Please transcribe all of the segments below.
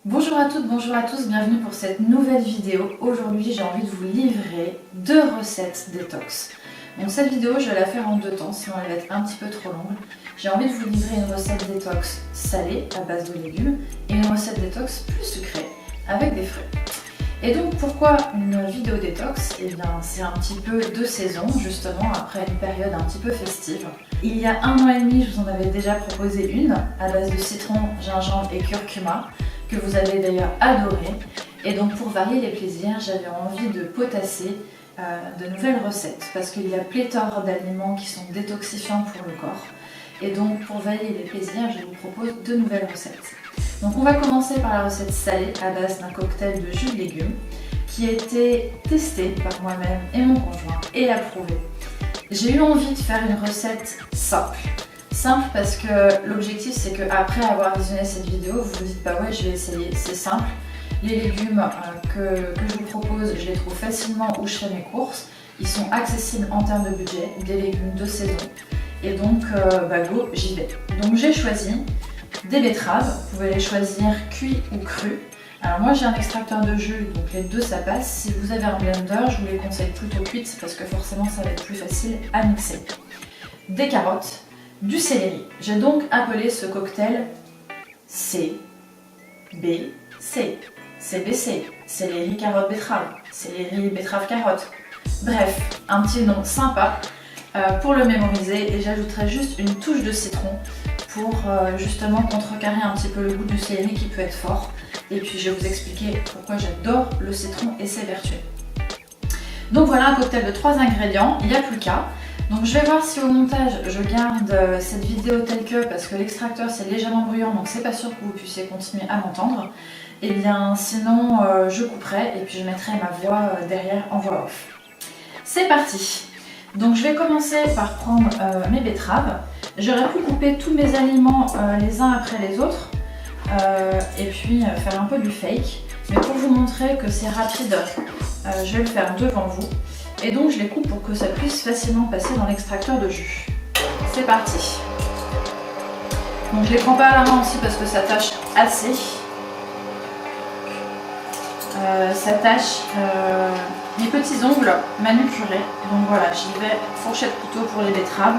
Bonjour à toutes, bonjour à tous, bienvenue pour cette nouvelle vidéo. Aujourd'hui j'ai envie de vous livrer 2 recettes détox. Donc cette vidéo je vais la faire en 2 temps, sinon elle va être un petit peu trop longue. J'ai envie de vous livrer une recette détox salée à base de légumes et une recette détox plus sucrée avec des fruits. Et donc pourquoi une vidéo détox? Eh bien c'est un petit peu de saison justement après une période un petit peu festive. Il y a 1 an et demi je vous en avais déjà proposé une à base de citron, gingembre et curcuma que vous avez d'ailleurs adoré. Et donc pour varier les plaisirs j'avais envie de potasser de nouvelles recettes parce qu'il y a pléthore d'aliments qui sont détoxifiants pour le corps. Et donc pour varier les plaisirs je vous propose 2 nouvelles recettes. Donc on va commencer par la recette salée à base d'un cocktail de jus de légumes qui a été testé par moi-même et mon conjoint et approuvé. J'ai eu envie de faire une recette simple. Simple parce que l'objectif c'est que après avoir visionné cette vidéo vous vous dites bah ouais je vais essayer, c'est simple. Les légumes que je vous propose je les trouve facilement où je fais mes courses. Ils sont accessibles en termes de budget, des légumes de saison. Et donc go, j'y vais. Donc j'ai choisi des betteraves, vous pouvez les choisir cuits ou crus. Alors moi j'ai un extracteur de jus, donc les deux ça passe. Si vous avez un blender, je vous les conseille plutôt cuites parce que forcément ça va être plus facile à mixer. Des carottes, du céleri. J'ai donc appelé ce cocktail CBC. CBC, céleri, carotte, betterave, céleri, betterave, carotte. Bref, un petit nom sympa pour le mémoriser et j'ajouterai juste une touche de citron pour justement contrecarrer un petit peu le goût du céleri qui peut être fort. Et puis je vais vous expliquer pourquoi j'adore le citron et ses vertus. Donc voilà un cocktail de 3 ingrédients, il n'y a plus qu'à. Donc je vais voir si au montage je garde cette vidéo telle que, parce que l'extracteur c'est légèrement bruyant donc c'est pas sûr que vous puissiez continuer à m'entendre. Et bien sinon je couperai et puis je mettrai ma voix derrière en voix off. C'est parti. Donc je vais commencer par prendre mes betteraves. J'aurais pu couper tous mes aliments les uns après les autres et puis faire un peu du fake. Mais pour vous montrer que c'est rapide, je vais le faire devant vous. Et donc je les coupe pour que ça puisse facilement passer dans l'extracteur de jus. C'est parti. Donc je les prends pas à la main aussi parce que ça tâche assez. Ça tâche mes petits ongles manucurés. Donc voilà, j'y vais fourchette couteau pour les betteraves.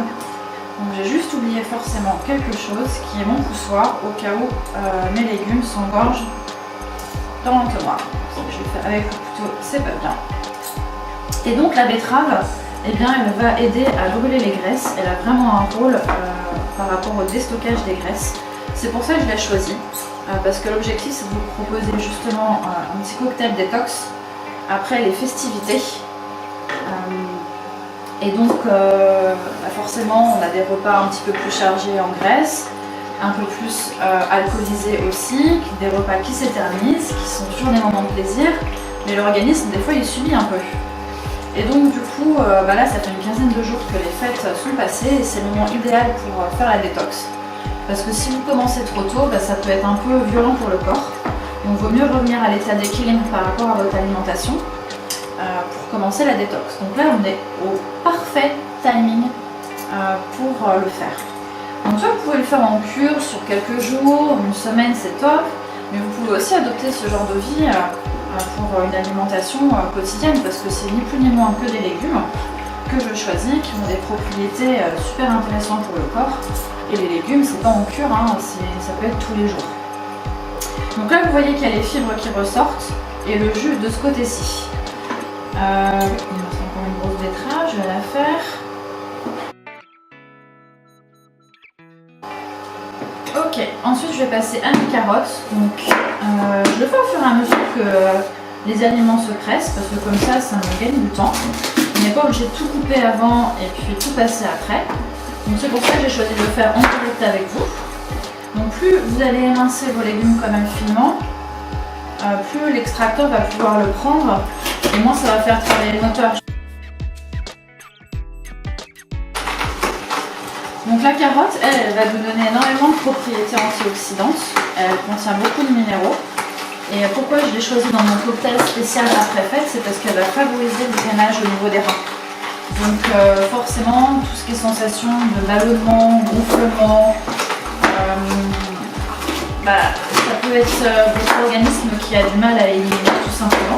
Donc j'ai juste oublié forcément quelque chose qui est mon poussoir au cas où mes légumes s'engorgent dans l'entonnoir. Donc je le fais avec le couteau, c'est pas bien. Et donc la betterave, eh bien, elle va aider à brûler les graisses. Elle a vraiment un rôle par rapport au déstockage des graisses. C'est pour ça que je l'ai choisie. Parce que l'objectif c'est de vous proposer justement un petit cocktail détox après les festivités. Et donc forcément on a des repas un petit peu plus chargés en graisse, un peu plus alcoolisés aussi, des repas qui s'éternisent, qui sont toujours des moments de plaisir, mais l'organisme des fois il subit un peu. Et donc du coup là ça fait une quinzaine de jours que les fêtes sont passées et c'est le moment idéal pour faire la détox. Parce que si vous commencez trop tôt, ça peut être un peu violent pour le corps. Donc il vaut mieux revenir à l'état d'équilibre par rapport à votre alimentation pour commencer la détox. Donc là on est au parfait timing pour le faire. Donc soit vous pouvez le faire en cure sur quelques jours, une semaine c'est top, mais vous pouvez aussi adopter ce genre de vie pour une alimentation quotidienne parce que c'est ni plus ni moins que des légumes que je choisis qui ont des propriétés super intéressantes pour le corps. Et les légumes, c'est pas en cure, hein, ça peut être tous les jours. Donc là, vous voyez qu'il y a les fibres qui ressortent et le jus de ce côté-ci. Il me reste encore une grosse betterave, je vais la faire. Ok, ensuite je vais passer à mes carottes. Donc je le fais au fur et à mesure que les aliments se pressent parce que comme ça me gagne du temps. On n'est pas obligé de tout couper avant et puis tout passer après. Donc c'est pour ça que j'ai choisi de le faire en direct avec vous. Donc plus vous allez émincer vos légumes quand même finement, plus l'extracteur va pouvoir le prendre et moins ça va faire travailler le moteur. Donc la carotte, elle va vous donner énormément de propriétés antioxydantes. Elle contient beaucoup de minéraux. Et pourquoi je l'ai choisi dans mon cocktail spécial après fête, c'est parce qu'elle va favoriser le drainage au niveau des reins. Donc forcément, tout ce qui est sensation de ballonnement, gonflement, ça peut peut être votre organisme qui a du mal à éliminer tout simplement.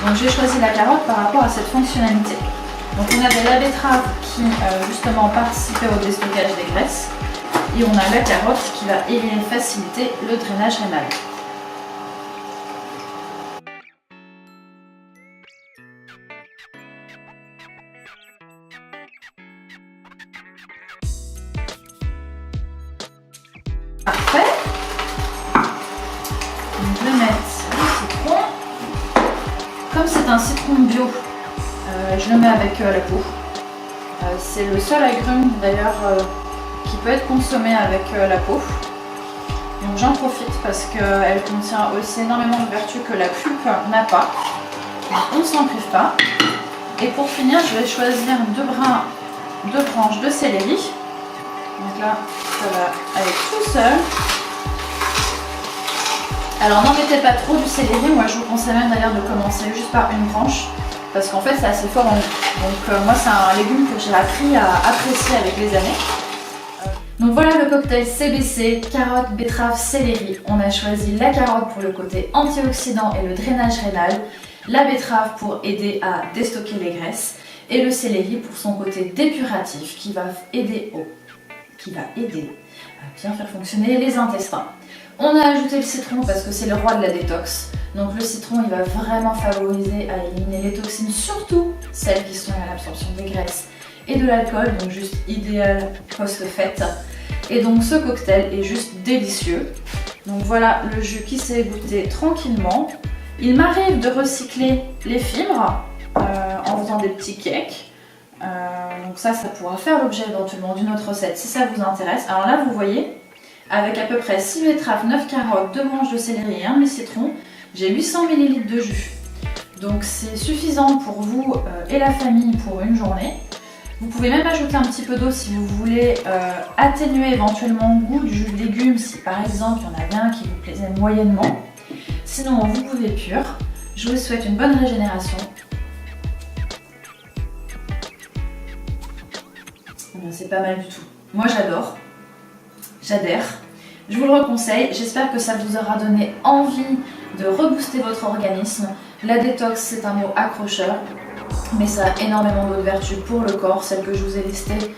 Donc j'ai choisi la carotte par rapport à cette fonctionnalité. Donc on avait la betterave qui justement participait au déstockage des graisses et on a la carotte qui va faciliter le drainage rénal. Parfait. Donc, je vais mettre le citron. Comme c'est un citron bio, je le mets avec la peau. C'est le seul agrume d'ailleurs qui peut être consommé avec la peau. Donc j'en profite parce qu'elle contient aussi énormément de vertus que la pulpe n'a pas. Donc, on ne s'en prive pas. Et pour finir, je vais choisir deux branches de céleri. Donc là, ça va aller tout seul. Alors n'en mettez pas trop du céleri, moi je vous conseille même d'ailleurs de commencer juste par une branche parce qu'en fait c'est assez fort en goût. Donc moi c'est un légume que j'ai appris à apprécier avec les années. Donc voilà le cocktail CBC, carotte, betterave, céleri. On a choisi la carotte pour le côté antioxydant et le drainage rénal, la betterave pour aider à déstocker les graisses et le céleri pour son côté dépuratif qui va aider à bien faire fonctionner les intestins. On a ajouté le citron parce que c'est le roi de la détox. Donc le citron, il va vraiment favoriser à éliminer les toxines, surtout celles qui sont à l'absorption des graisses et de l'alcool, donc juste idéal post-fête. Et donc ce cocktail est juste délicieux. Donc voilà le jus qui s'est égoutté tranquillement. Il m'arrive de recycler les fibres en faisant des petits cakes. Donc ça pourra faire l'objet éventuellement d'une autre recette si ça vous intéresse. Alors là vous voyez, avec à peu près 6 betteraves, 9 carottes, 2 branches de céleri et un demi-citron, j'ai 800 ml de jus. Donc c'est suffisant pour vous et la famille pour une journée. Vous pouvez même ajouter un petit peu d'eau si vous voulez atténuer éventuellement le goût du jus de légumes si par exemple il y en avait un qui vous plaisait moyennement. Sinon vous pouvez pur. Je vous souhaite une bonne régénération. C'est pas mal du tout. Moi j'adore. J'adhère. Je vous le reconseille. J'espère que ça vous aura donné envie de rebooster votre organisme. La détox, c'est un mot accrocheur, mais ça a énormément d'autres vertus pour le corps. Celles que je vous ai listées,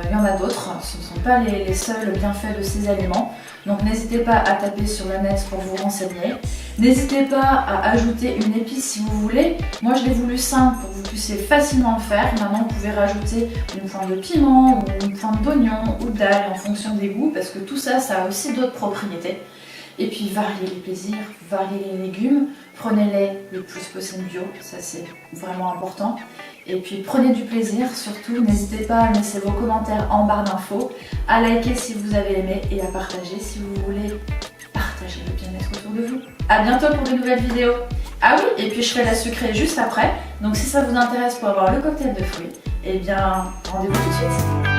il y en a d'autres. Ce ne sont pas les seuls bienfaits de ces aliments. Donc n'hésitez pas à taper sur le net pour vous renseigner. N'hésitez pas à ajouter une épice si vous voulez. Moi je l'ai voulu simple pour que vous puissiez facilement le faire. Maintenant vous pouvez rajouter une pointe de piment ou une pointe d'oignon ou d'ail en fonction des goûts parce que tout ça, ça a aussi d'autres propriétés. Et puis variez les plaisirs, variez les légumes, prenez-les le plus possible bio, ça c'est vraiment important. Et puis prenez du plaisir, surtout n'hésitez pas à laisser vos commentaires en barre d'infos, à liker si vous avez aimé et à partager si vous voulez partager le bien-être autour de vous. A bientôt pour de nouvelles vidéos. Ah oui, et puis je fais la sucrée juste après, donc si ça vous intéresse pour avoir le cocktail de fruits, eh bien rendez-vous tout de suite.